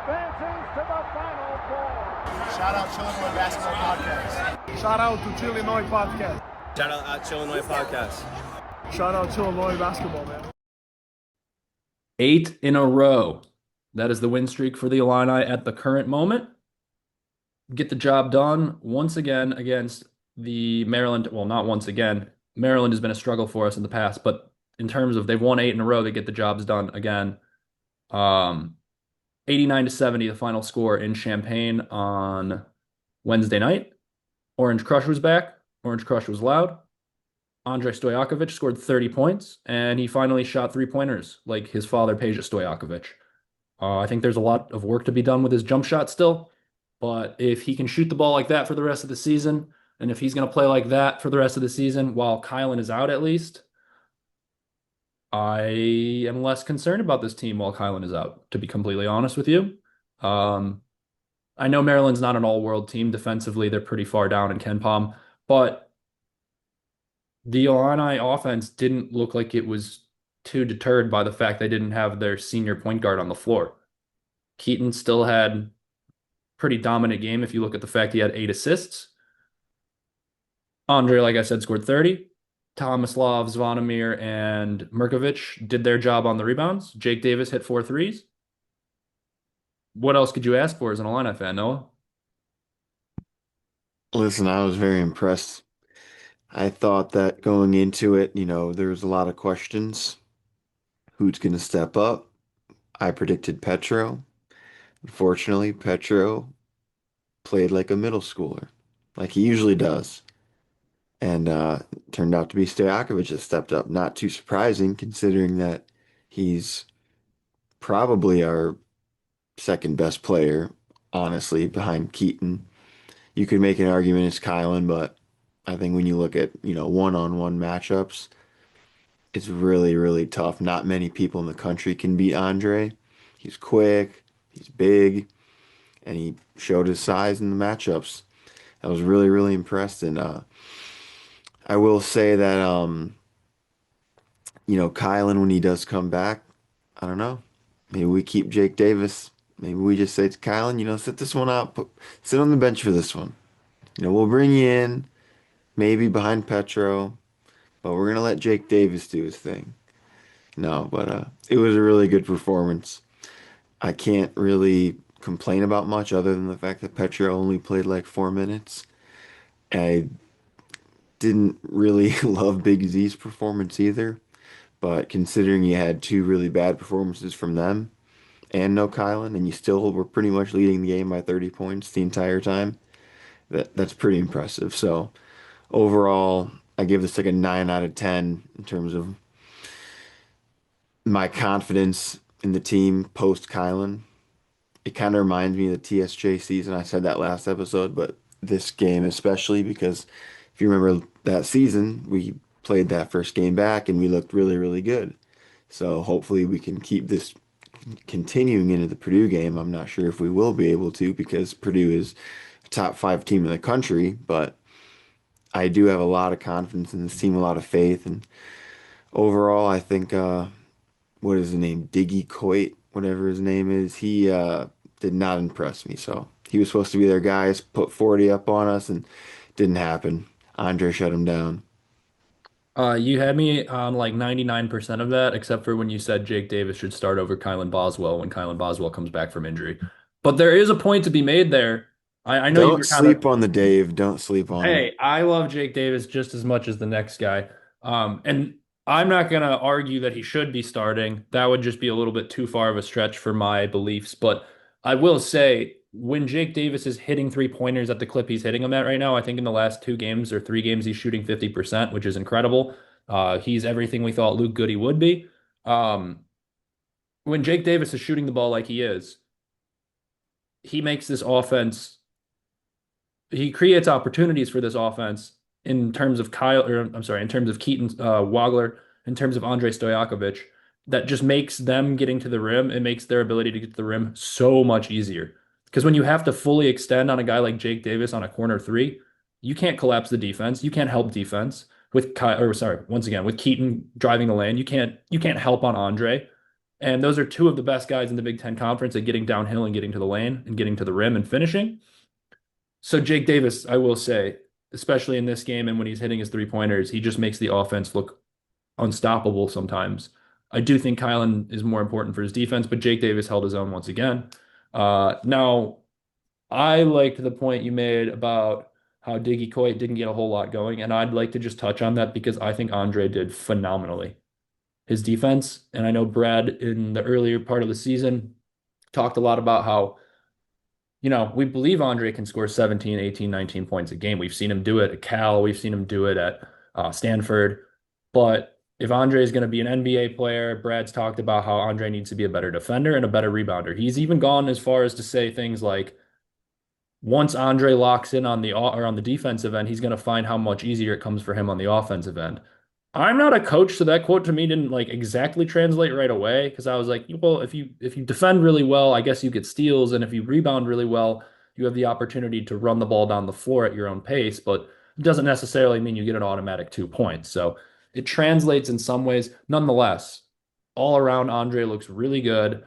advances to the Final Four. Shout out Chillinois Basketball Podcast. Shout out to Chillinois Podcast. Shout out Chillinois Podcast. Shout out Chillinois Basketball, man. 8 in a row. That is the win streak for the Illini at the current moment. Get the job done once again against the Maryland. Well, not once again. Maryland has been a struggle for us in the past, but in terms of they've won 8 in a row, they get the jobs done again. 89-70, the final score in Champaign on Wednesday night. Orange Crush was back. Orange Crush was loud. Andrei Stojakovic scored 30 points, and he finally shot three-pointers like his father, Peja Stojakovic. I think there's a lot of work to be done with his jump shot still, but if he can shoot the ball like that for the rest of the season, and if he's going to play like that for the rest of the season while Kylan is out at least, I am less concerned about this team while Kylan is out, to be completely honest with you. I know Maryland's not an all-world team. Defensively, they're pretty far down in KenPom, but the Illini offense didn't look like it was too deterred by the fact they didn't have their senior point guard on the floor. Keaton still had pretty dominant game if you look at the fact he had 8 assists. Andre, like I said, scored 30. Tomislav, Zvonimir, and Mirkovic did their job on the rebounds. Jake Davis hit 4 threes. What else could you ask for as an Illini fan, Noah? Listen, I was very impressed. I thought that going into it, there was a lot of questions. Who's going to step up? I predicted Petro. Unfortunately, Petro played like a middle schooler, like he usually does. And turned out to be Stojakovic that stepped up. Not too surprising, considering that he's probably our second best player, honestly, behind Keaton. You could make an argument it's Kylan, but I think when you look at, one-on-one matchups, it's really, really tough. Not many people in the country can beat Andre. He's quick, he's big, and he showed his size in the matchups. I was really, really impressed. And I will say that, Kylan, when he does come back, I don't know. Maybe we keep Jake Davis. Maybe we just say to Kylan, sit this one out. Sit on the bench for this one. We'll bring you in, maybe behind Petro, but we're going to let Jake Davis do his thing. No, but it was a really good performance. I can't really complain about much other than the fact that Petro only played like 4 minutes. I didn't really love Big Z's performance either, but considering you had 2 really bad performances from them and no Kylan, and you still were pretty much leading the game by 30 points the entire time, that's pretty impressive. So overall, I give this like a 9 out of 10 in terms of my confidence in the team post Kylan. It kind of reminds me of the TSJ season. I said that last episode, but this game especially, because if you remember that season, we played that first game back and we looked really, really good. So hopefully we can keep this continuing into the Purdue game. I'm not sure if we will be able to, because Purdue is a top 5 team in the country, but I do have a lot of confidence in this team, a lot of faith. And overall, I think, what is his name? Diggy Coit, whatever his name is, he did not impress me. So he was supposed to be their guys, put 40 up on us, and didn't happen. Andre shut him down. You had me on like 99% of that, except for when you said Jake Davis should start over Kylan Boswell when Kylan Boswell comes back from injury. But there is a point to be made there. I know you were Don't sleep on the Dave. Don't sleep on him. Hey, I love Jake Davis just as much as the next guy. And I'm not going to argue that he should be starting. That would just be a little bit too far of a stretch for my beliefs. But I will say, when Jake Davis is hitting 3-pointers at the clip he's hitting them at right now, I think in the last 2 games or 3 games, he's shooting 50%, which is incredible. He's everything we thought Luke Goody would be. When Jake Davis is shooting the ball like he is, he makes this offense, he creates opportunities for this offense in terms of in terms of Keaton Wagler, in terms of Andrei Stojakovic, that just makes them getting to the rim. It makes their ability to get to the rim so much easier. Because when you have to fully extend on a guy like Jake Davis on a corner 3, you can't collapse the defense. You can't help defense with with Keaton driving the lane. You can't help on Andre. And those are two of the best guys in the Big Ten Conference at getting downhill and getting to the lane and getting to the rim and finishing. So Jake Davis, I will say, especially in this game and when he's hitting his three-pointers, he just makes the offense look unstoppable sometimes. I do think Kylan is more important for his defense, but Jake Davis held his own once again. Now, I liked the point you made about how Diggy Coit didn't get a whole lot going, and I'd like to just touch on that because I think Andre did phenomenally. His defense, and I know Brad in the earlier part of the season talked a lot about how, we believe Andre can score 17, 18, 19 points a game. We've seen him do it at Cal, we've seen him do it at Stanford. But if Andre is going to be an NBA player, Brad's talked about how Andre needs to be a better defender and a better rebounder. He's even gone as far as to say things like, once Andre locks in on the defensive end, he's going to find how much easier it comes for him on the offensive end. I'm not a coach, so that quote to me didn't like exactly translate right away because I was like, well, if you defend really well, I guess you get steals, and if you rebound really well, you have the opportunity to run the ball down the floor at your own pace, but it doesn't necessarily mean you get an automatic 2 points. So it translates in some ways. Nonetheless, all around, Andre looks really good.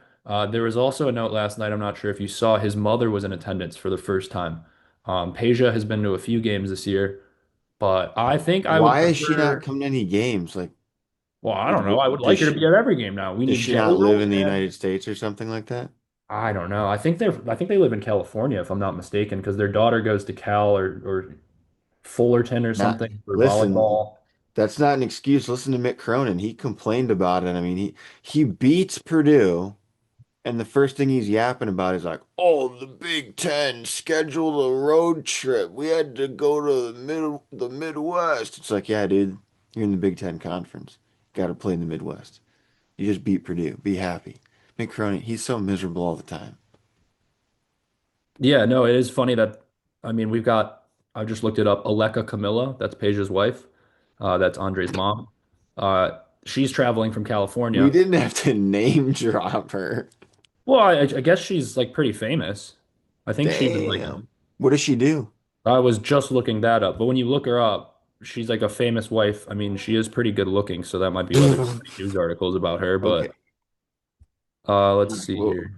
There was also a note last night. I'm not sure if you saw his mother was in attendance for the first time. Peja has been to a few games this year, but I think I would Why is she not prefer. coming to any games? Like, Well, I don't know. I would does like her to be she at every game now. We does need she jelly not live rolls, in the man. United States or something like that? I don't know. I think they live in California, if I'm not mistaken, because their daughter goes to Cal or Fullerton or Not something for listen, volleyball. that's not an excuse. Listen to Mick Cronin. He complained about it. I mean, he beats Purdue. And the first thing he's yapping about is like, oh, the Big Ten scheduled a road trip. We had to go to the Midwest. It's like, yeah, dude, you're in the Big Ten conference. Got to play in the Midwest. You just beat Purdue. Be happy. Mick Cronin, he's so miserable all the time. Yeah, no, it is funny that I mean I just looked it up. Aleka Camilla, that's Paige's wife. That's Andre's mom. She's traveling from We California. didn't have to name drop her. Well, I guess she's like pretty famous. I think she was like Damn. What does she do? I was just looking that up, but when you look her up, she's like a famous wife. I mean, she is pretty good looking, so that might be why there's so many news articles about her. Okay. But let's see Well, here.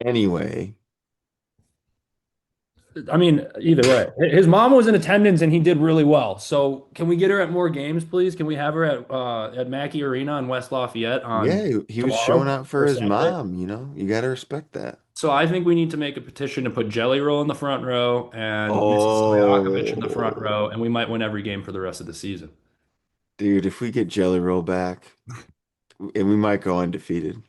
anyway, I mean, either way, his mom was in attendance and he did really well. So, can we get her at more games, please? Can we have her at Mackey Arena in West Lafayette yeah, on he was showing tomorrow out for or his Saturday? mom, You got to respect that. So, I think we need to make a petition to put Jelly Roll in the front row and Mrs. Stojakovic in the front Oh. row, and we might win every game for the rest of the season. Dude, if we get Jelly Roll back, and we might go undefeated.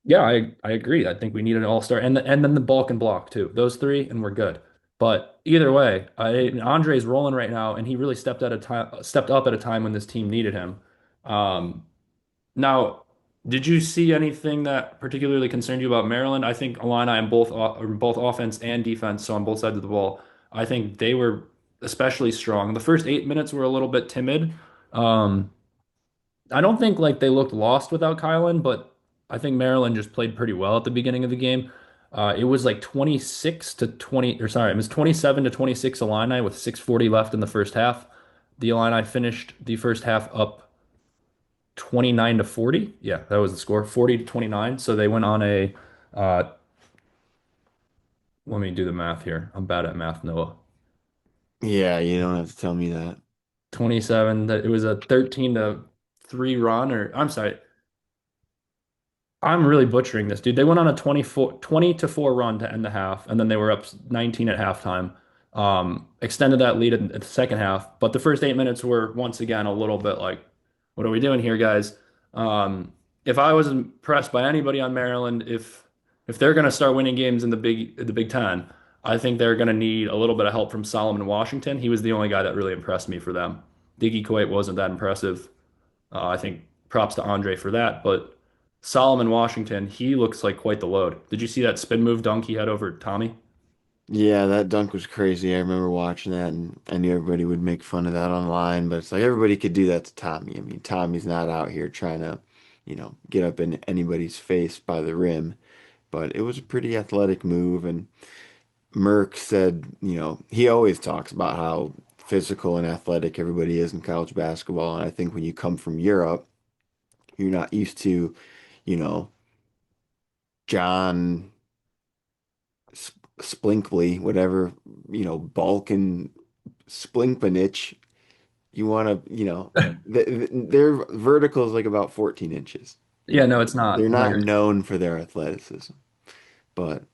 Yeah, I agree. I think we need an all-star and then the Balkan block too. Those three and we're good. But either way, Andre's rolling right now and he really stepped up at a time when this team needed him. Um, Now, did you see anything that particularly concerned you about Maryland? I think Illini on both offense and defense, so on both sides of the ball, I think they were especially strong. The first 8 minutes were a little bit timid. Um, I don't think like they looked lost without Kylan, but I think Maryland just played pretty well at the beginning of the game. It was like 26 to 20, or sorry, it was 27 to 26 Illini with 6:40 left in the first half. The Illini finished the first half up 29 to 40. Yeah, that was the score, 40 to 29. So they went on uh, let me do the math here. I'm bad at math, Noah. Yeah, you don't have to tell me that. 27, that it was a 13 to 3 run, or I'm sorry, I'm really butchering this, dude. They went on a 20 to 4 run to end the half, and then they were up 19 at halftime. Extended that lead in the second half, but the first 8 minutes were once again a little bit like, what are we doing here, guys? If I was impressed by anybody on Maryland, if they're going to start winning games in the Big Ten, I think they're going to need a little bit of help from Solomon Washington. He was the only guy that really impressed me for them. Diggy Coit wasn't that impressive. I think props to Andre for that, but Solomon Washington, he looks like quite the load. Did you see that spin move dunk he had over Tommy? Yeah, that dunk was crazy. I remember watching that, and I knew everybody would make fun of that online, but it's like everybody could do that to Tommy. I mean, Tommy's not out here trying to, get up in anybody's face by the rim, but it was a pretty athletic move. And Merck said, he always talks about how physical and athletic everybody is in college basketball. And I think when you come from Europe, You're not used to, you know, John Splinkly, whatever, Balkan Splinkmanich. You want to, their vertical is like about 14 inches. Yeah, no, it's They're not not very. known for their athleticism, but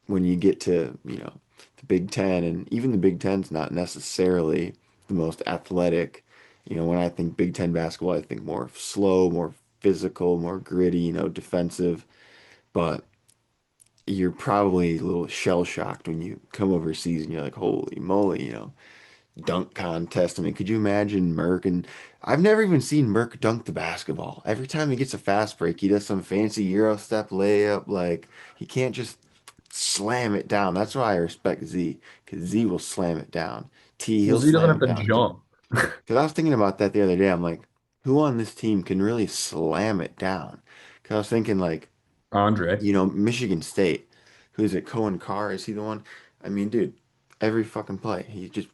when you get to, the Big Ten, and even the Big Ten's not necessarily the most athletic. When I think Big Ten basketball, I think more slow, more physical, more gritty, defensive. But you're probably a little shell shocked when you come overseas and you're like, holy moly, dunk contest. I mean, could you imagine Merck? And I've never even seen Merck dunk the basketball. Every time he gets a fast break, he does some fancy Euro step layup. Like, he can't just slam it down. That's why I respect Z, because Z will slam it down. T, Well, he'll Z doesn't slam have it to down too. jump. Because I was thinking about that the other day. I'm like, who on this team can really slam it down? Because I was thinking, like, Andre. Michigan State. Who is it? Cohen Carr? Is he the one? I mean, dude, every fucking play, he just,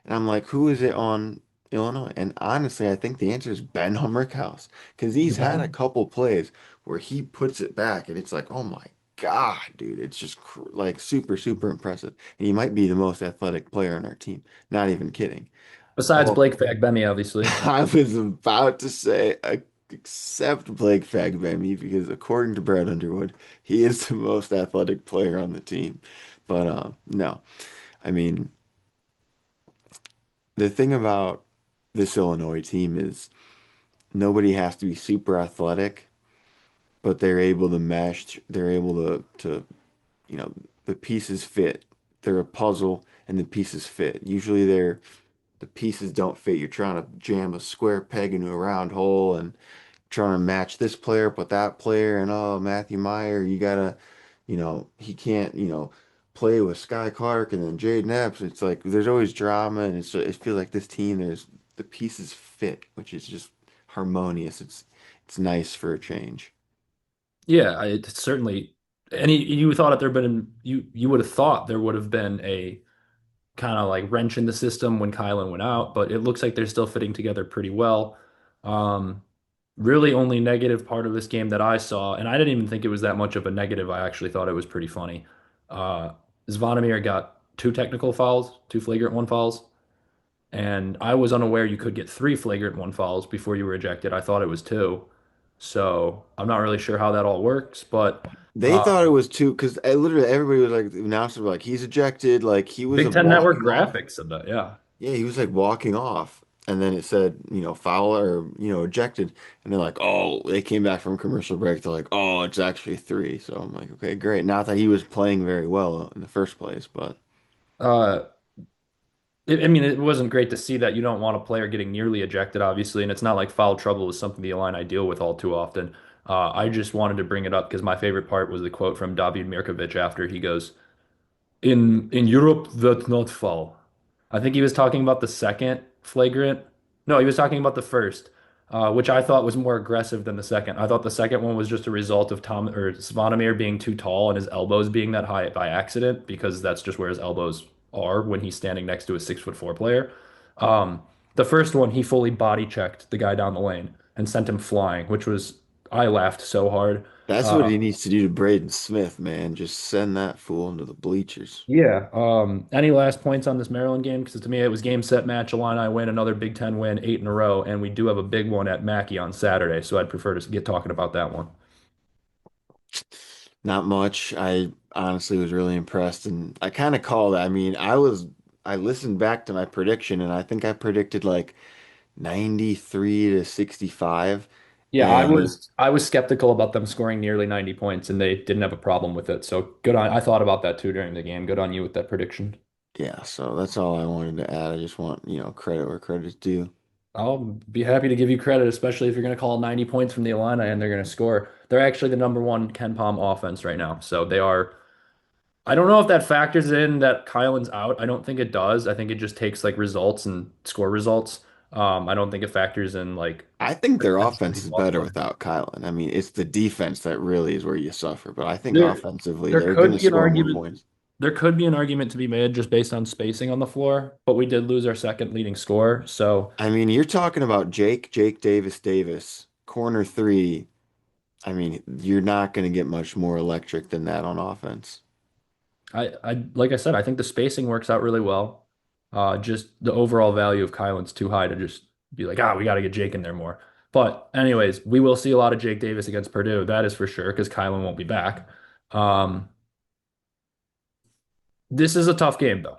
and I'm like, who is it on Illinois? And honestly, I think the answer is Ben Hummerkaus, because he's had a Ben. couple plays where he puts it back, and it's like, oh my God, dude, it's just like super, super impressive. And he might be the most athletic player on our team. Not even kidding. Besides Oh, Blake Fagbemi, obviously. I was about to say, except Blake Fagbemi, because according to Brad Underwood, he is the most athletic player on the team. But no, I mean, the thing about this Illinois team is nobody has to be super athletic, but they're able to mesh. They're able to you know, the pieces fit. They're a puzzle, and the pieces fit. Usually, the pieces don't fit. You're trying to jam a square peg into a round hole, and trying to match this player up with that player, and oh, Matthew Meyer, you gotta, he can't, play with Sky Clark and then Jaden Epps. It's like there's always drama, and it feels like this team, there's the pieces fit, which is just harmonious. It's nice for a change. Yeah, it certainly. Any you thought if there been you would have thought there would have been a kind of like wrench in the system when Kylan went out, but it looks like they're still fitting together pretty well. Um, Really only negative part of this game that I saw, and I didn't even think it was that much of a negative. I actually thought it was pretty funny. Uh, Zvonimir got two technical fouls, two flagrant one fouls, and I was unaware you could get three flagrant one fouls before you were ejected. I thought it was two. So I'm not really sure how that all works, but They uh, thought it was two because I literally everybody was like, the announcers were like, he's ejected, like he was Big Ten Network walking off. graphics said that. Yeah. Yeah, he was like walking off, and then it said, foul or ejected, and they're like, oh, they came back from commercial break. They're like, oh, it's actually three. So I'm like, okay, great. Not that he was playing very well in the first place, but Uh, I mean, it wasn't great to see that. You don't want a player getting nearly ejected, obviously, and it's not like foul trouble is something the Illini deal with all too often. I just wanted to bring it up because my favorite part was the quote from David Mirkovic after he goes, in Europe, that's not foul. I think he was talking about the second flagrant. No, he was talking about the first, which I thought was more aggressive than the second. I thought the second one was just a result of Tom or Svanimir being too tall and his elbows being that high by accident because that's just where his elbows are when he's standing next to a 6'4" player. Um, the first one, he fully body checked the guy down the lane and sent him flying, which was I laughed so hard. that's what Uh, he needs to do to Braden Smith, man. Just send that fool into the bleachers. Yeah. Any last points on this Maryland game? Because to me, it was game, set, match. Illini win, another Big Ten win, 8 in a row, and we do have a big one at Mackey on Saturday. So I'd prefer to get talking about that one. Not much. I honestly was really impressed, and I kind of called it. I mean, I listened back to my prediction, and I think I predicted like 93 to 65. Yeah, And I was skeptical about them scoring nearly 90 points, and they didn't have a problem with it. So good on. I thought about that too during the game. Good on you with that prediction. yeah, so that's all I wanted to add. I just want, credit where credit's due. I'll be happy to give you credit, especially if you're going to call 90 points from the Illini and they're going to score. They're actually the number one Ken Palm offense right now. So they are. I don't know if that factors in that Kylan's out. I don't think it does. I think it just takes like results and score results. I don't think it factors in like I think their potentially offense who's is lost better players. without Kylan. I mean, it's the defense that really is where you suffer, but I think There, offensively there they're going could to be an score more argument. points. There could be an argument to be made just based on spacing on the floor, but we did lose our second leading scorer. So I mean, you're talking about Jake Davis, corner three, I mean, you're not going to get much more electric than that on offense. Like I said, I think the spacing works out really well. Just the overall value of Kylan's too high to just be like, we got to get Jake in there more. But anyways, we will see a lot of Jake Davis against Purdue. That is for sure because Kylan won't be back. Um, this is a tough game though.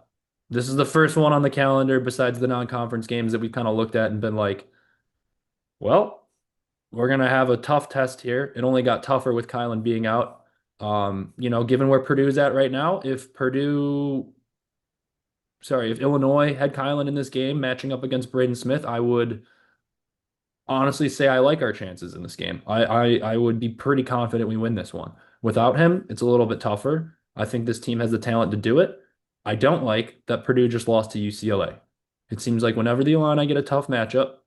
This is the first one on the calendar besides the non-conference games that we've kind of looked at and been like, well, we're gonna have a tough test here. It only got tougher with Kylan being out. Given where Purdue's at right now, if Illinois had Kylan in this game matching up against Braden Smith, I would honestly say I like our chances in this game. I would be pretty confident we win this one. Without him, it's a little bit tougher. I think this team has the talent to do it. I don't like that Purdue just lost to UCLA. It seems like whenever the Illini get a tough matchup,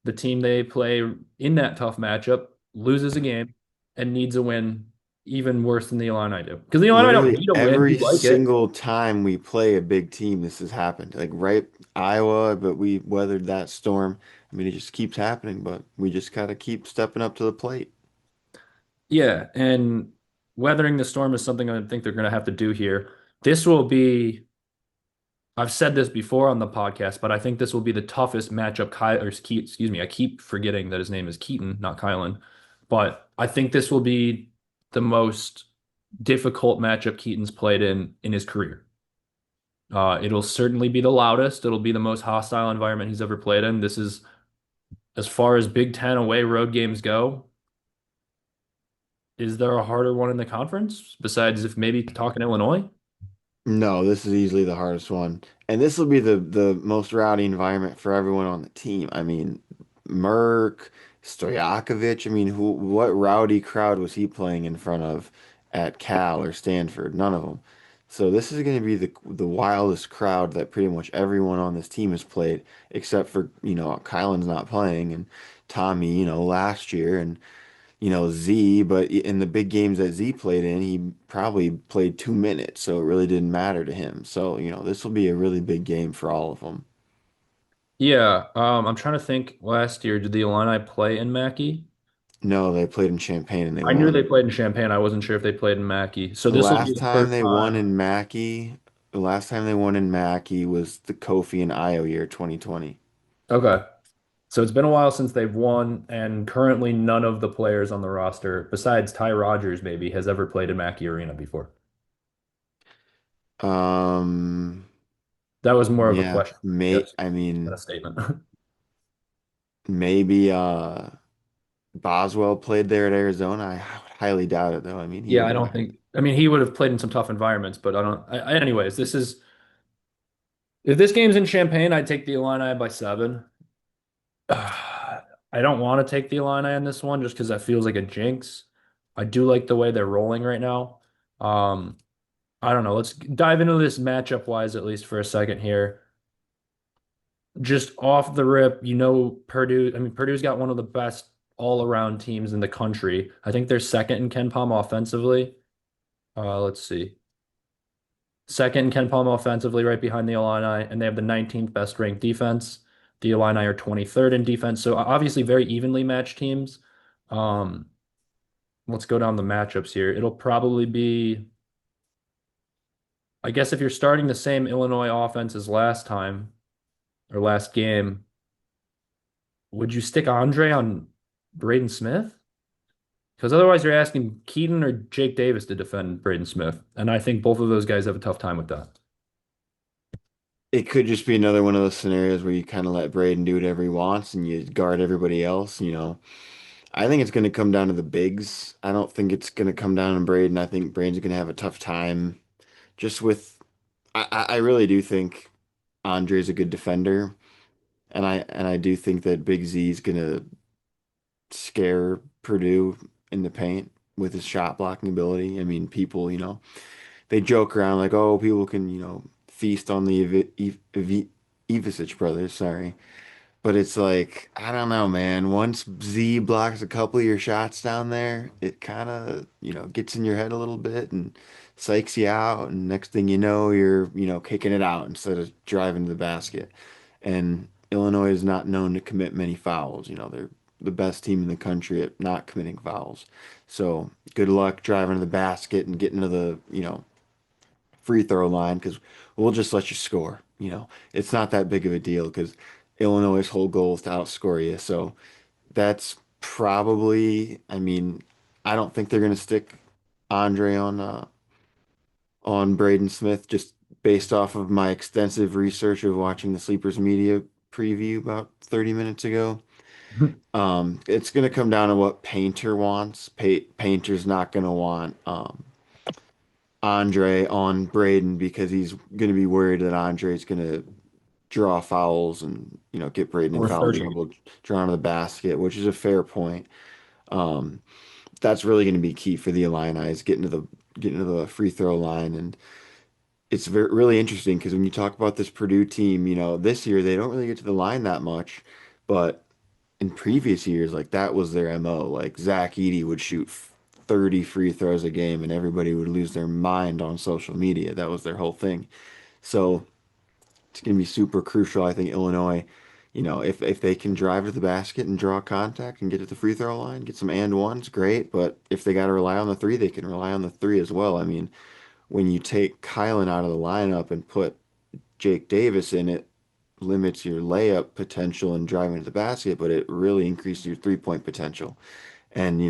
the team they play in that tough matchup loses a game and needs a win even worse than the Illini do. Because the Illini don't Literally need a win. We every like it. single time we play a big team, this has happened. Like right Iowa, but we weathered that storm. I mean, it just keeps happening, but we just gotta keep stepping up to the plate. Yeah, and weathering the storm is something I think they're going to have to do here. This will be, I've said this before on the podcast, but I think this will be the toughest matchup. Excuse me, I keep forgetting that his name is Keaton, not Kylan. But I think this will be the most difficult matchup Keaton's played in his career. It'll certainly be the loudest. It'll be the most hostile environment he's ever played in. This is, as far as Big Ten away road games go, is there a harder one in the conference besides if maybe talking Illinois? No, this is easily the hardest one. And this will be the most rowdy environment for everyone on the team. I mean, Merck, Stojakovic, I mean, what rowdy crowd was he playing in front of at Cal or Stanford? None of them. So this is going to be the wildest crowd that pretty much everyone on this team has played, except for, Kylan's not playing and Tommy, last year and Z, but in the big games that Z played in, he probably played 2 minutes, so it really didn't matter to him. So, this will be a really big game for all of them. Yeah, I'm trying to think. Last year, did the Illini play in Mackey? No, they played in Champaign and they I knew they won. played in Champaign. I wasn't sure if they played in Mackey. So The this will be last the time first they won time. in Mackey, the last time they won in Mackey was the Kofi and Io year 2020. Okay. So it's been a while since they've won, and currently none of the players on the roster, besides Ty Rogers, maybe, has ever played in Mackey Arena before. Um, That was more of a yeah, question, yes, I than mean, a statement. maybe Boswell played there at Arizona. I highly doubt it though. I mean, he Yeah, would I have. don't think. I mean, he would have played in some tough environments, but I don't. Anyways, this is if this game's in Champaign, I'd take the Illini by 7. I don't want to take the Illini in this one just because that feels like a jinx. I do like the way they're rolling right now. Um, I don't know. Let's dive into this matchup wise at least for a second here. Just off the rip, Purdue. I mean, Purdue's got one of the best all-around teams in the country. I think they're second in Ken Palm offensively. Let's see. Second in Ken Palm offensively, right behind the Illini, and they have the 19th best ranked defense. The Illini are 23rd in defense, so obviously very evenly matched teams. Um, let's go down the matchups here. It'll probably be, I guess, if you're starting the same Illinois offense as last time or last game, would you stick Andre on Braden Smith? Because otherwise, you're asking Keaton or Jake Davis to defend Braden Smith, and I think both of those guys have a tough time with that. It could just be another one of those scenarios where you kind of let Braden do whatever he wants and you guard everybody else. I think it's going to come down to the bigs. I don't think it's going to come down to Braden. I think Braden's going to have a tough time just with. I really do think Andre's a good defender, and I do think that Big Z is going to scare Purdue in the paint with his shot blocking ability. I mean, people, they joke around like, oh, people can, feast on the Ivisic brothers, sorry. But it's like, I don't know, man. Once Z blocks a couple of your shots down there, it kind of, gets in your head a little bit and psychs you out. And next thing you know, you're, kicking it out instead of driving to the basket. And Illinois is not known to commit many fouls. They're the best team in the country at not committing fouls. So good luck driving to the basket and getting to the, free throw line because we'll just let you score. It's not that big of a deal because Illinois' whole goal is to outscore you. So that's probably, I mean, I don't think they're going to stick Andre on Braden Smith just based off of my extensive research of watching the Sleepers media preview about 30 minutes ago. It's going to come down to what Painter wants. Painter's not going to want Andre on Braden because he's going to be worried that Andre's going to draw fouls and get Braden in Or foul 30. trouble, drawn to the basket, which is a fair point. Um, that's really going to be key for the Illini is getting to the free throw line, and it's really interesting because when you talk about this Purdue team, this year they don't really get to the line that much, but in previous years, like that was their MO. Like Zach Edey would shoot 30 free throws a game, and everybody would lose their mind on social media. That was their whole thing. So it's going to be super crucial. I think Illinois, if they can drive to the basket and draw contact and get to the free throw line, get some and ones, great. But if they got to rely on the three, they can rely on the three as well. I mean, when you take Kylan out of the lineup and put Jake Davis in, it limits your layup potential and driving to the basket, but it really increases your three-point potential. And,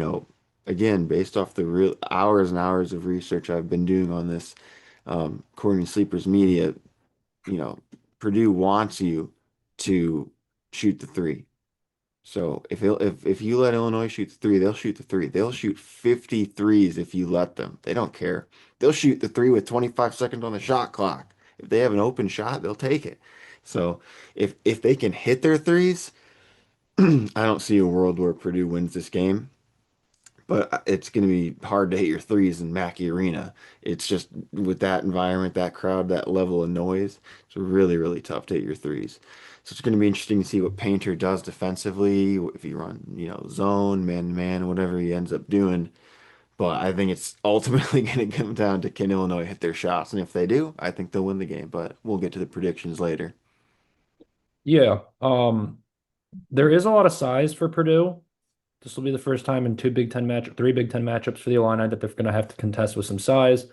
again, based off the real hours and hours of research I've been doing on this, according to Sleepers Media, you know, Purdue wants you to shoot the three. So if you let Illinois shoot the three, they'll shoot the three. They'll shoot 50 threes if you let them. They don't care. They'll shoot the three with 25 seconds on the shot clock. If they have an open shot, they'll take it. So if they can hit their threes, I don't see a world where Purdue wins this game. But it's going to be hard to hit your threes in Mackey Arena. It's just with that environment, that crowd, that level of noise, it's really, really tough to hit your threes. So it's going to be interesting to see what Painter does defensively, if he run, zone, man to man, whatever he ends up doing. But I think it's ultimately going to come down to can Illinois hit their shots. And if they do, I think they'll win the game. But we'll get to the predictions later. Yeah. There is a lot of size for Purdue. This will be the first time in three Big Ten matchups for the Illini that they're going to have to contest with some size.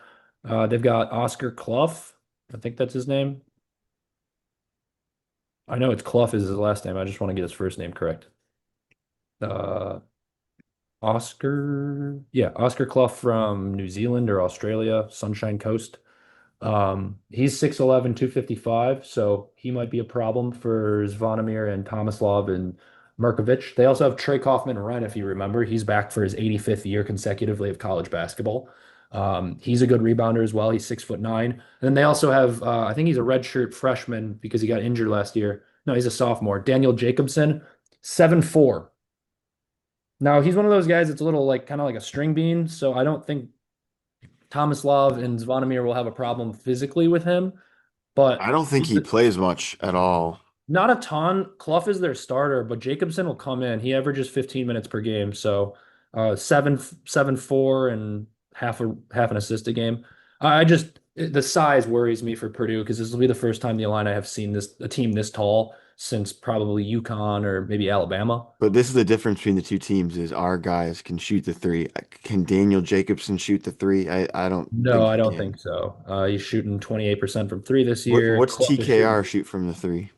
They've got Oscar Clough. I think that's his name. I know it's Clough is his last name. I just want to get his first name correct. Uh, Oscar Clough from New Zealand or Australia, Sunshine Coast. He's 6'11", 255, so he might be a problem for Zvonimir and Tomislav and Markovic. They also have Trey Kaufman-Renn, if you remember. He's back for his 85th year consecutively of college basketball. He's a good rebounder as well. He's 6'9". And then they also have, I think he's a redshirt freshman because he got injured last year. No, he's a sophomore. Daniel Jacobson, 7'4". Now, he's one of those guys that's a little kind of like a string bean, so I don't think Tomislav and Zvonimir will have a problem physically with him, I but don't think he plays much at all. not a ton. Clough is their starter, but Jacobson will come in. He averages 15 minutes per game, so 7-4 and half an assist a game. The size worries me for Purdue because this will be the first time the Illini have seen a team this tall since probably UConn or maybe Alabama. But this is the difference between the two teams is our guys can shoot the three. Can Daniel Jacobson shoot the three? I don't No, think I he don't can. think so. He's shooting 28% from three this What year. what's Clough is shooting TKR shoot from the three?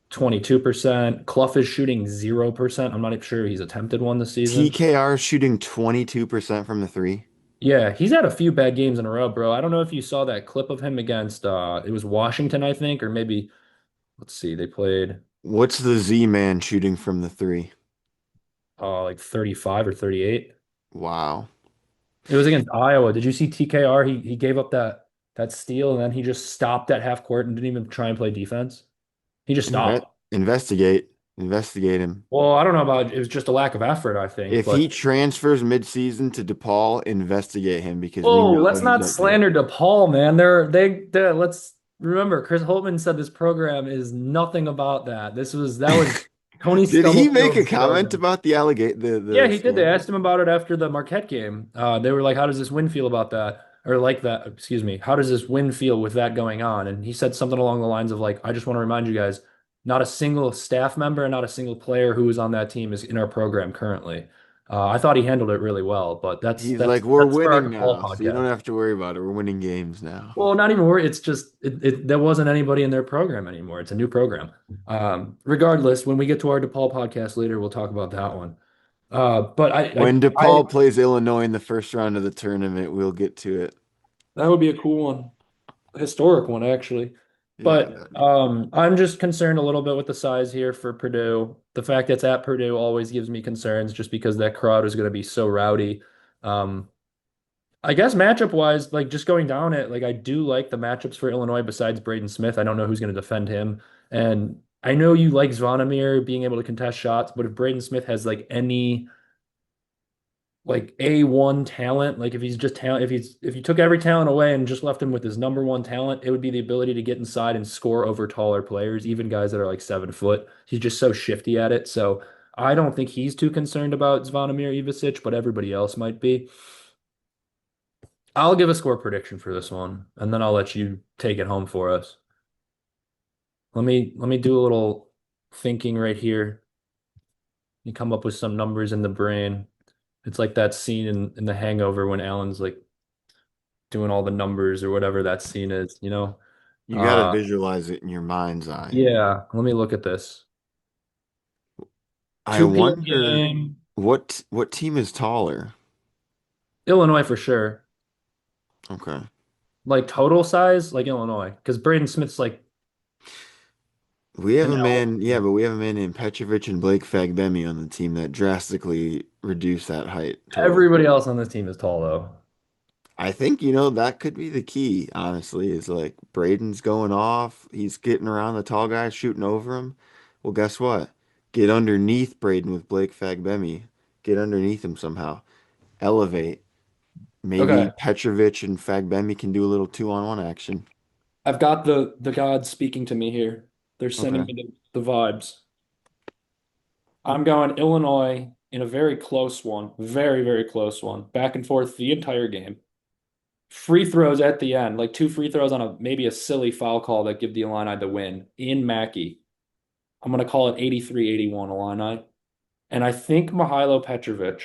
22%. Clough is shooting 0%. I'm not even sure he's attempted one this season. TKR is shooting 22% from the three. Yeah, he's had a few bad games in a row, bro. I don't know if you saw that clip of him against it was Washington, I think, or maybe let's see, they played What's the Z-man shooting from the three? like 35 or 38. Wow. It was against Iowa. Did you see TKR? He gave up that steal and then he just stopped at half court and didn't even try and play defense. He just Inve stopped. investigate. Investigate him. Well, I don't know about it was just a lack of effort, I think, If he but transfers midseason to DePaul, investigate him because we oh, know let's he's not up there. slander DePaul, man. Let's remember Chris Holtman said this program is nothing about that. That was Tony Did he make a Stumblefield's comment program. about the allegate Yeah, the he did. They scandal? asked him about it after the Marquette game. They were like, "How does this win feel about that?" Or like that, excuse me. How does this win feel with that going on? And he said something along the lines of like, "I just want to remind you guys, Not a single staff member and not a single player who was on that team is in our program currently. I thought he handled it really well, but that's He's that's like, we're that's for our winning DePaul now, so you don't podcast. have to worry about it. We're winning games now. Well, not even worry. It's just there wasn't anybody in their program anymore. It's a new program. Regardless, when we get to our DePaul podcast later, we'll talk about that one. But When DePaul plays Illinois in the first round of the tournament, we'll get to it. that would be a cool one, historic one actually. Yeah, But I'm just concerned a little bit with the size here for Purdue. The fact that it's at Purdue always gives me concerns, just because that crowd is going to be so rowdy. Um, I guess matchup wise, like just going down it, like I do like the matchups for Illinois besides Braden Smith. I don't know who's going to defend him. And I know you like Zvonimir being able to contest shots, but if Braden Smith has like any like A1 talent, like if he's just talent, if you took every talent away and just left him with his number one talent, it would be the ability to get inside and score over taller players, even guys that are like 7 foot. He's just so shifty at it. So I don't think he's too concerned about Zvonimir Ivicic, but everybody else might be. I'll give a score prediction for this one, and then I'll let you take it home for us. Let me do a little thinking right here. You come up with some numbers in the brain. It's like that scene in The Hangover when Alan's like doing all the numbers or whatever that scene is, you know? you got to Uh, visualize it in your mind's eye. yeah, let me look at this. I 2 p.m. wonder game, what team is taller. Illinois for sure. Okay. Like total size, like Illinois, because Braden Smith's like We have an a L. man, yeah, but we have a man named Petrovic and Blake Fagbemi on the team that drastically reduced that height total. Everybody else on this team is tall though. I think, that could be the key, honestly, is like Braden's going off. He's getting around the tall guys, shooting over him. Well, guess what? Get underneath Braden with Blake Fagbemi. Get underneath him somehow. Elevate. Maybe Okay. Petrovic and Fagbemi can do a little 2-on-1 action. I've got the gods speaking to me here. They're sending Okay. me the vibes. I'm going Illinois in a very close one, very, very close one, back and forth the entire game. Free throws at the end, like two free throws on a maybe a silly foul call that give the Illini the win in Mackey. I'm going to call it 83-81 Illini. And I think Mihailo Petrovic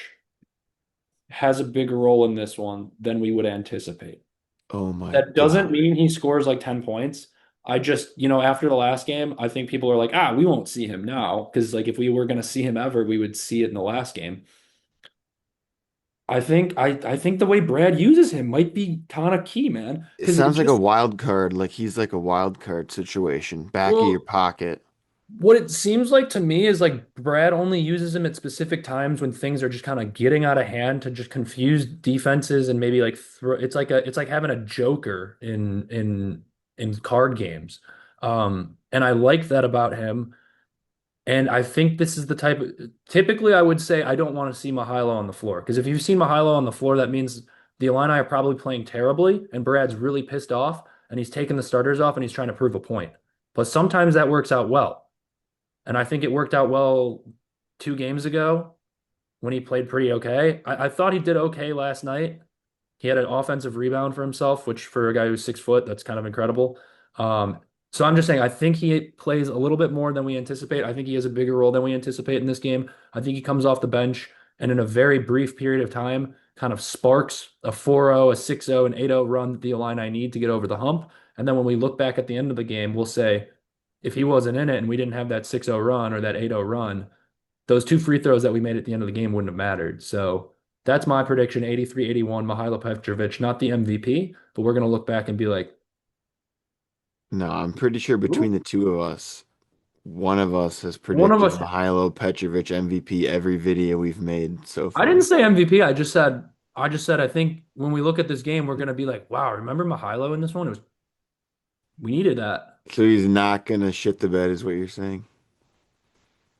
has a bigger role in this one than we would anticipate. Oh my That doesn't God. mean he scores like 10 points. I just, after the last game, I think people are like, we won't see him now. Because like if we were going to see him ever, we would see it in the last game. I think the way Brad uses him might be kind of key, man. It Because it sounds like a just wild card, like he's like a wild card situation, back of your well, pocket. what it seems like to me is like Brad only uses him at specific times when things are just kind of getting out of hand to just confuse defenses and maybe like throw it's like having a joker in card games. And I like that about him. And I think this is the type of typically I would say I don't want to see Mihailo on the floor. Because if you've seen Mihailo on the floor, that means the Illini are probably playing terribly and Brad's really pissed off and he's taking the starters off and he's trying to prove a point. But sometimes that works out well. And I think it worked out well 2 games ago when he played pretty okay. I thought he did okay last night. He had an offensive rebound for himself, which for a guy who's 6 foot, that's kind of incredible. Um, so I'm just saying, I think he plays a little bit more than we anticipate. I think he has a bigger role than we anticipate in this game. I think he comes off the bench and in a very brief period of time, kind of sparks a 4-0, a 6-0, an 8-0 run that the Illini need to get over the hump. And then when we look back at the end of the game, we'll say, if he wasn't in it and we didn't have that 6-0 run or that 8-0 run, those two free throws that we made at the end of the game wouldn't have mattered. So that's my prediction, 83-81, Mihailo Petrovic, not the MVP, but we're going to look back and be like, No, I'm pretty sure between ooh, the two of us, one of us has one of predicted us. Mihailo Petrovic MVP every video we've made so I didn't far. say MVP. I just said I think when we look at this game, we're going to be like, wow, remember Mihailo in this one? We needed that. So he's not gonna shit the bed, is what you're saying?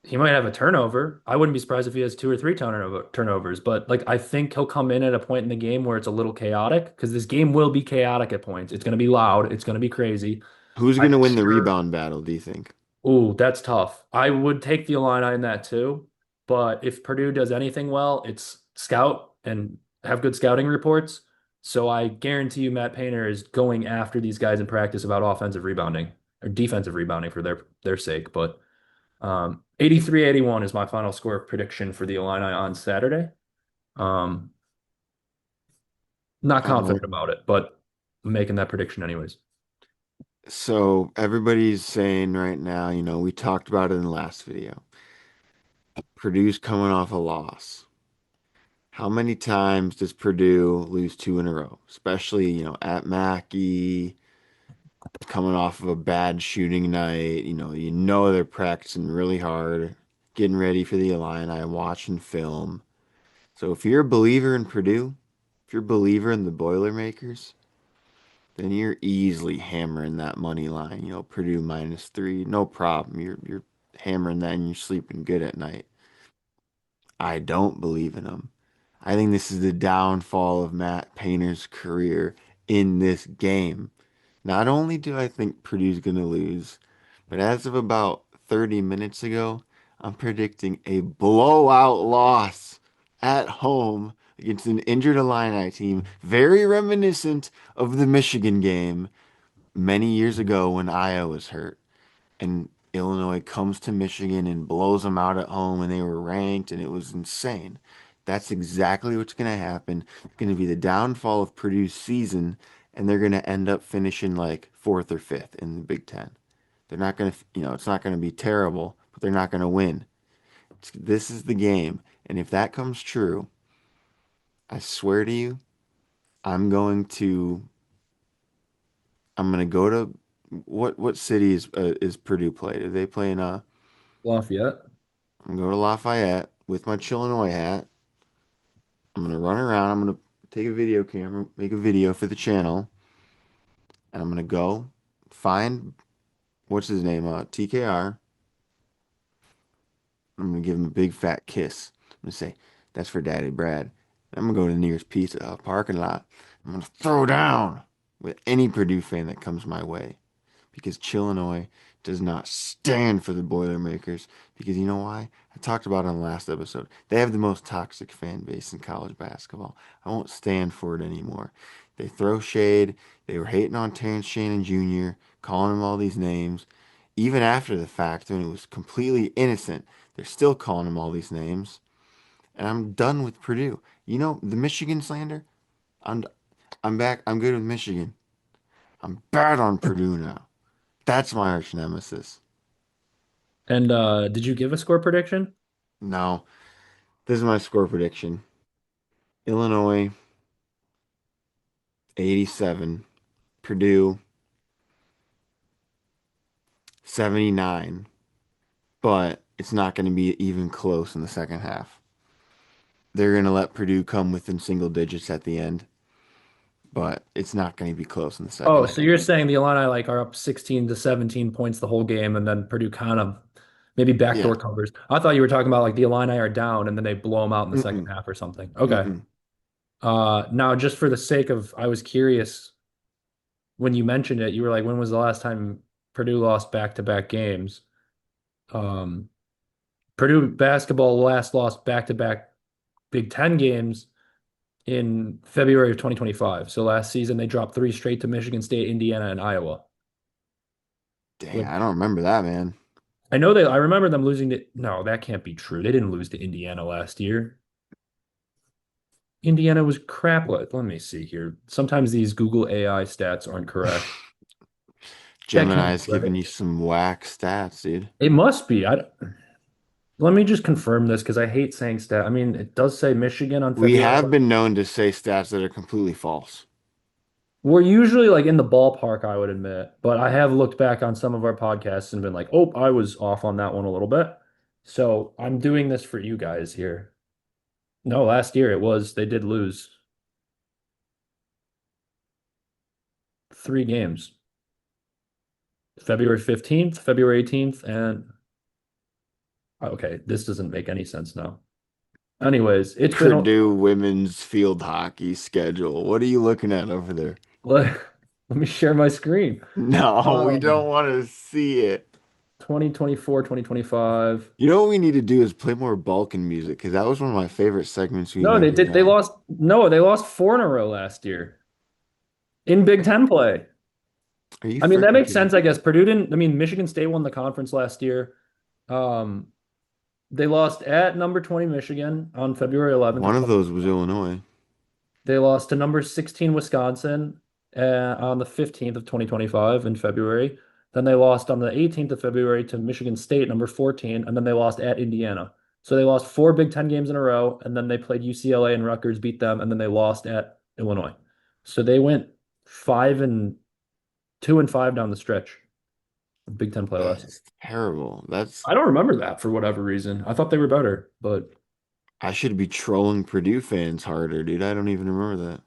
He might have a turnover. I wouldn't be surprised if he has two or three turnovers, but like I think he'll come in at a point in the game where it's a little chaotic because this game will be chaotic at points. It's going to be loud. It's going to be crazy. Who's I'm gonna win the sure. rebound battle, do you think? Ooh, that's tough. I would take the Illini in that too, but if Purdue does anything well, it's scout and have good scouting reports. So I guarantee you Matt Painter is going after these guys in practice about offensive rebounding. or defensive rebounding for their sake. But 83-81 is my final score prediction for the Illini on Saturday. Um, Not confident Um, about it, but I'm making that prediction anyways. so everybody's saying right now, we talked about it in the last video. Purdue's coming off a loss. How many times does Purdue lose two in a row? Especially, at Mackey, coming off of a bad shooting night. They're practicing really hard, getting ready for the Illini, watching film. So if you're a believer in Purdue, if you're a believer in the Boilermakers, then you're easily hammering that money line. Purdue -3, no problem. You're hammering that and you're sleeping good at night. I don't believe in them. I think this is the downfall of Matt Painter's career in this game. Not only do I think Purdue's going to lose, but as of about 30 minutes ago, I'm predicting a blowout loss at home against an injured Illini team, very reminiscent of the Michigan game many years ago when Iowa was hurt and Illinois comes to Michigan and blows them out at home and they were ranked and it was insane. That's exactly what's going to happen. It's going to be the downfall of Purdue's season and they're going to end up finishing like fourth or fifth in the Big Ten. They're not going to, it's not going to be terrible, but they're not going to win. This is the game. And if that comes true, I swear to you, I'm going to I'm gonna go to what city is Purdue play? Do they play in Lafayette. I'm gonna go to Lafayette with my Chillinois hat. I'm gonna run around. I'm gonna take a video camera, make a video for the channel, and I'm gonna go find what's his name? TKR. I'm gonna give him a big fat kiss. I'm gonna say, "That's for Daddy Brad." I'm gonna go to the nearest pizza parking lot. I'm gonna throw down with any Purdue fan that comes my way. Because Chillinois does not stand for the Boilermakers. Because you know why? I talked about it on the last episode. They have the most toxic fan base in college basketball. I won't stand for it anymore. They throw shade. They were hating on Terrence Shannon Jr., calling him all these names. Even after the fact, when it was completely innocent, they're still calling him all these names. And I'm done with Purdue. The Michigan slander? I'm I'm back. I'm good with Michigan. I'm bad on Purdue now. That's my arch nemesis. And did you give a score prediction? No, this is my score prediction. Illinois 87, Purdue 79, but it's not going to be even close in the second half. They're going to let Purdue come within single digits at the end, but it's not going to be close in the second Oh, half. so you're saying the Illini like are up 16 to 17 points the whole game, and then Purdue kind of maybe Yeah. backdoor covers. I thought you were talking about like the Illini are down and then they blow them out in the second Mm-mm. half or something. Okay. Mm-mm. Now just for the sake of, I was curious when you mentioned it, you were like, when was the last time Purdue lost back-to-back games? Um, Purdue basketball last lost back-to-back Big Ten games in February of 2025. So last season they dropped three straight to Michigan State, Indiana, and Iowa. Dang, With I don't remember that, man. I remember them losing to, no, that can't be true. They didn't lose to Indiana last year. Indiana was crap. Let me see here. Sometimes these Google AI stats aren't correct. That can't Gemini's be right. giving you some whack stats, dude. It must be. Let me just confirm this because I hate saying stat. I mean, it does say Michigan on We February. have been known to say stats that are completely false. We're usually like in the ballpark, I would admit, but I have looked back on some of our podcasts and been like, oh, I was off on that one a little bit. So I'm doing this for you guys here. No, last year they did lose three games. February 15th, February 18th, and okay, this doesn't make any sense now. Anyways, it's been Purdue women's field hockey schedule. What are you looking at over there? let, let me share my screen. No, we Um, don't want to see it. 2024, 2025. You know what we need to do is play more Balkan music because that was one of my favorite segments we've No, they ever did. They done. lost. No, they lost four in a row last year in Big Ten play. Are you I mean, that freaking makes kidding sense, I me? guess. Purdue didn't, I mean, Michigan State won the conference last year. Um, they lost at number 20 Michigan on February 11th of One of 20. those was Illinois. They lost to number 16 Wisconsin on the 15th of 2025 in February. Then they lost on the 18th of February to Michigan State, number 14, and then they lost at Indiana. So they lost four Big Ten games in a row, and then they played UCLA and Rutgers, beat them, and then they lost at Illinois. So they went 5-2 and 5 down the stretch of Big Ten play last year. That's terrible. That's I don't remember that for whatever reason. I thought they were better, but I should be trolling Purdue fans harder, dude. I don't even remember that.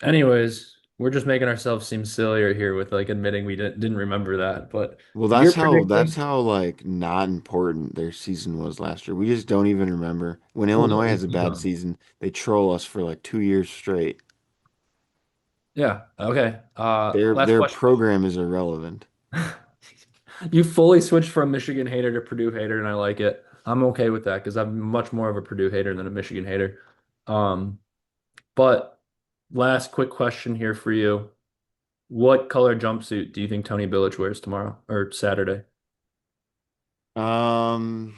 anyways, we're just making ourselves seem sillier here with like admitting we didn't remember that. But Well, you're that's predicting, how like not important their season was last year. We just don't even remember. When well, Illinois no, has a bad season, they troll us for like 2 years straight. yeah, okay. Last Their question. program is irrelevant. You fully switched from Michigan hater to Purdue hater, and I like it. I'm okay with that because I'm much more of a Purdue hater than a Michigan hater. Um, but last quick question here for you. What color jumpsuit do you think Tony Billich wears tomorrow or Saturday? Um,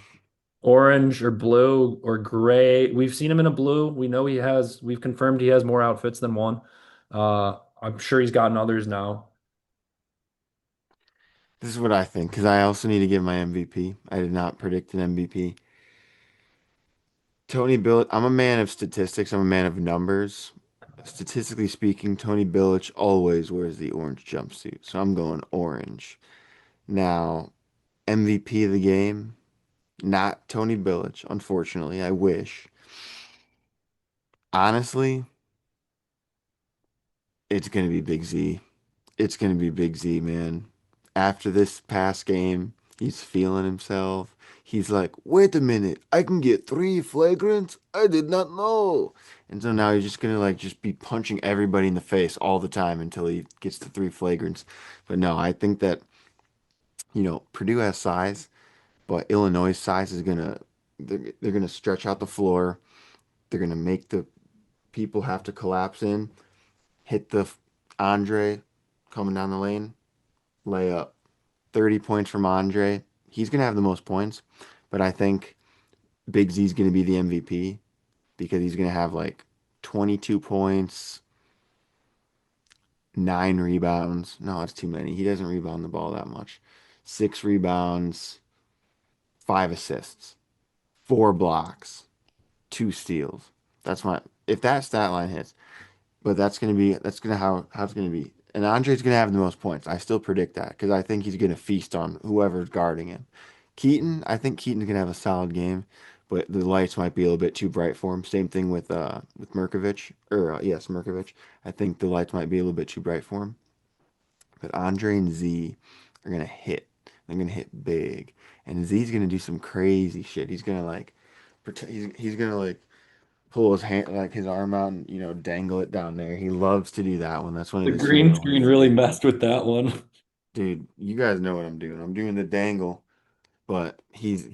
Orange or blue or gray? We've seen him in a blue. We know we've confirmed he has more outfits than one. I'm sure he's gotten others now. this is what I think because I also need to give my MVP. I did not predict an MVP. Tony Billich, I'm a man of statistics. I'm a man of numbers. Statistically speaking, Tony Billich always wears the orange jumpsuit. So I'm going orange. Now, MVP of the game, not Tony Billich, unfortunately. I wish. Honestly, it's going to be Big Z. It's going to be Big Z, man. After this past game, he's feeling himself. He's like, wait a minute, I can get three flagrants? I did not know. And so now he's just gonna like just be punching everybody in the face all the time until he gets to three flagrants. But no, I think that, Purdue has size, but Illinois' size is they're gonna stretch out the floor. They're gonna make the people have to collapse in, hit the Andre coming down the lane, layup. 30 points from Andre. He's going to have the most points, but I think Big Z's going to be the MVP because he's going to have like 22 points, 9 rebounds. No, that's too many. He doesn't rebound the ball that much. 6 rebounds, 5 assists, 4 blocks, 2 steals. That's my if that stat line hits. But that's gonna how it's gonna be. And Andre's gonna have the most points. I still predict that because I think he's gonna feast on whoever's guarding him. I think Keaton's gonna have a solid game, but the lights might be a little bit too bright for him. Same thing with Merkovich, or yes, Merkovich. I think the lights might be a little bit too bright for him. But Andre and Z are gonna hit. They're gonna hit big, and Z's gonna do some crazy shit. He's gonna like, he's gonna like pull his hand like his arm out and dangle it down there. He loves to do that one. That's one of The his green favorite screen ones to really do. messed with that one. Dude, you guys know what I'm doing. I'm doing the dangle, but he's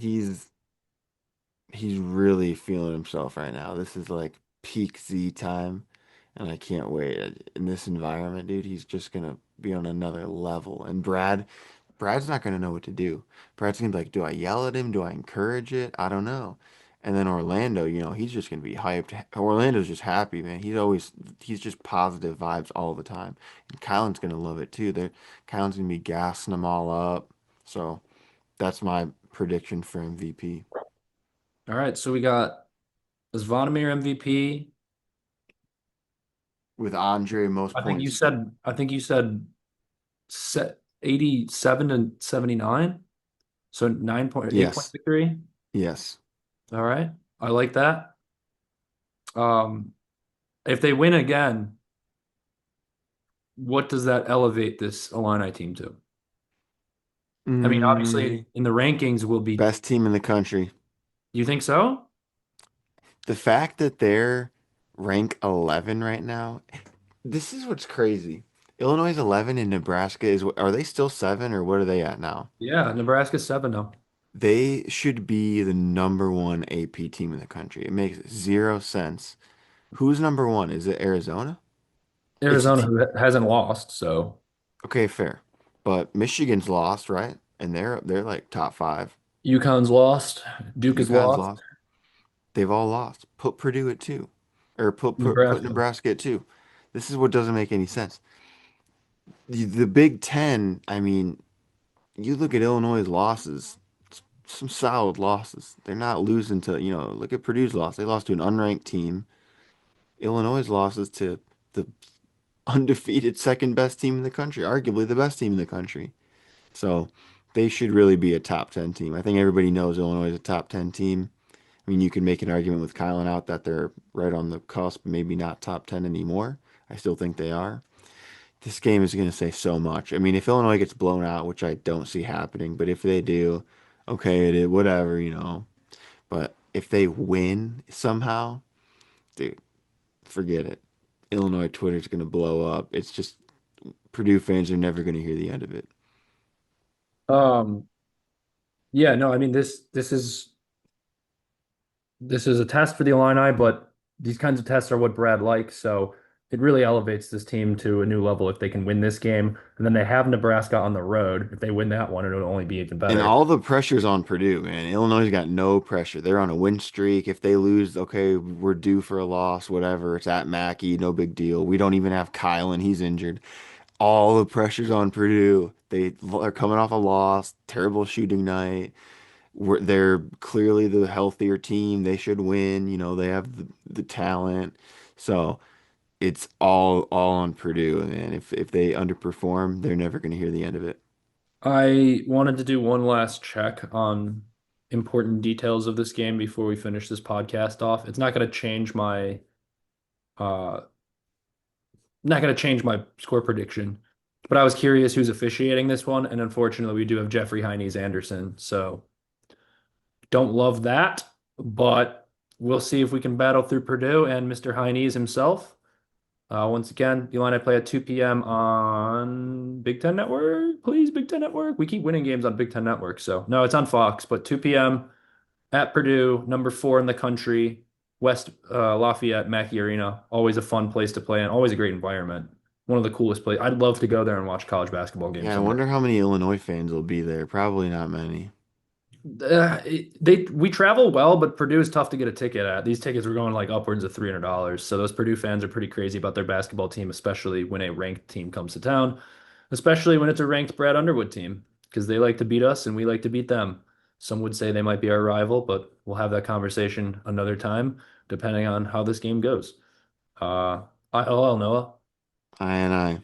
really feeling himself right now. This is like peak Z time, and I can't wait. In this environment, dude, he's just gonna be on another level. And Brad's not gonna know what to do. Brad's gonna be like, do I yell at him? Do I encourage it? I don't know. And then Orlando, he's just gonna be hyped. Orlando's just happy, man. He's just positive vibes all the time. And Kylan's gonna love it too. Kylan's gonna be gassing them all up. So that's my prediction for MVP. All right, so we got Zvonimir MVP. With Andre most points. I think you said set 87 to 79. So 8 point Yes. victory. Yes. All right. I like that. Um, if they win again, what does that elevate this Illini team to? I mean, Mm, obviously in the rankings will be, best team in the country. you think so? The fact that they're rank 11 right now, this is what's crazy. Illinois is 11 and Nebraska are they still 7 or what are they at now? Yeah, Nebraska's 7 now. They should be the number one AP team in the country. It makes zero sense. Who's number one? Is it Arizona? It's a Arizona t who hasn't lost, so Okay, fair. But Michigan's lost, right? And they're like top five. UConn's lost. Duke is UConn's lost. lost. They've all lost. Put Purdue at two, or put Nebraska. Nebraska at two. This is what doesn't make any sense. The Big Ten. I mean, you look at Illinois' losses. Some solid losses. They're not losing to, look at Purdue's loss. They lost to an unranked team. Illinois' losses to the undefeated second best team in the country, arguably the best team in the country. So they should really be a top 10 team. I think everybody knows Illinois is a top 10 team. I mean, you can make an argument with Kylan out that they're right on the cusp, maybe not top 10 anymore. I still think they are. This game is going to say so much. I mean, if Illinois gets blown out, which I don't see happening, but if they do, okay, it is whatever. But if they win somehow, dude, forget it. Illinois Twitter's going to blow up. It's just Purdue fans are never going to hear the end of it. Um, yeah, no, I mean this is a test for the Illini, but these kinds of tests are what Brad likes. So it really elevates this team to a new level if they can win this game. And then they have Nebraska on the road. If they win that one, it'll only be even And better. all the pressure's on Purdue, man. Illinois got no pressure. They're on a win streak. If they lose, okay, we're due for a loss, whatever. It's at Mackey, no big deal. We don't even have Kylan, he's injured. All the pressure's on Purdue. They are coming off a loss, terrible shooting night. They're clearly the healthier team. They should win. They have the talent. So it's all on Purdue, and if they underperform, they're never going to hear the end of it. I wanted to do one last check on important details of this game before we finish this podcast off. It's uh not going to change my score prediction, but I was curious who's officiating this one, and unfortunately, we do have Jeffrey Heine's Anderson, so don't love that, but we'll see if we can battle through Purdue and Mr. Heine's himself. Once again, the line I play at 2 p.m. on Big Ten Network. Please, Big Ten Network. We keep winning games on Big Ten Network, so no, it's on Fox, but 2 p.m. at Purdue, number 4 in the country, West Lafayette, Mackey Arena. Always a fun place to play and always a great environment. One of the coolest places. I'd love to go there and watch college basketball games Yeah, I someday. wonder how many Illinois fans will be there. Probably not many. We travel well, but Purdue is tough to get a ticket at. These tickets were going like upwards of $300. So those Purdue fans are pretty crazy about their basketball team, especially when a ranked team comes to town, especially when it's a ranked Brad Underwood team, because they like to beat us and we like to beat them. Some would say they might be our rival, but we'll have that conversation another time, depending on how this game goes. ILL, Noah. I and I.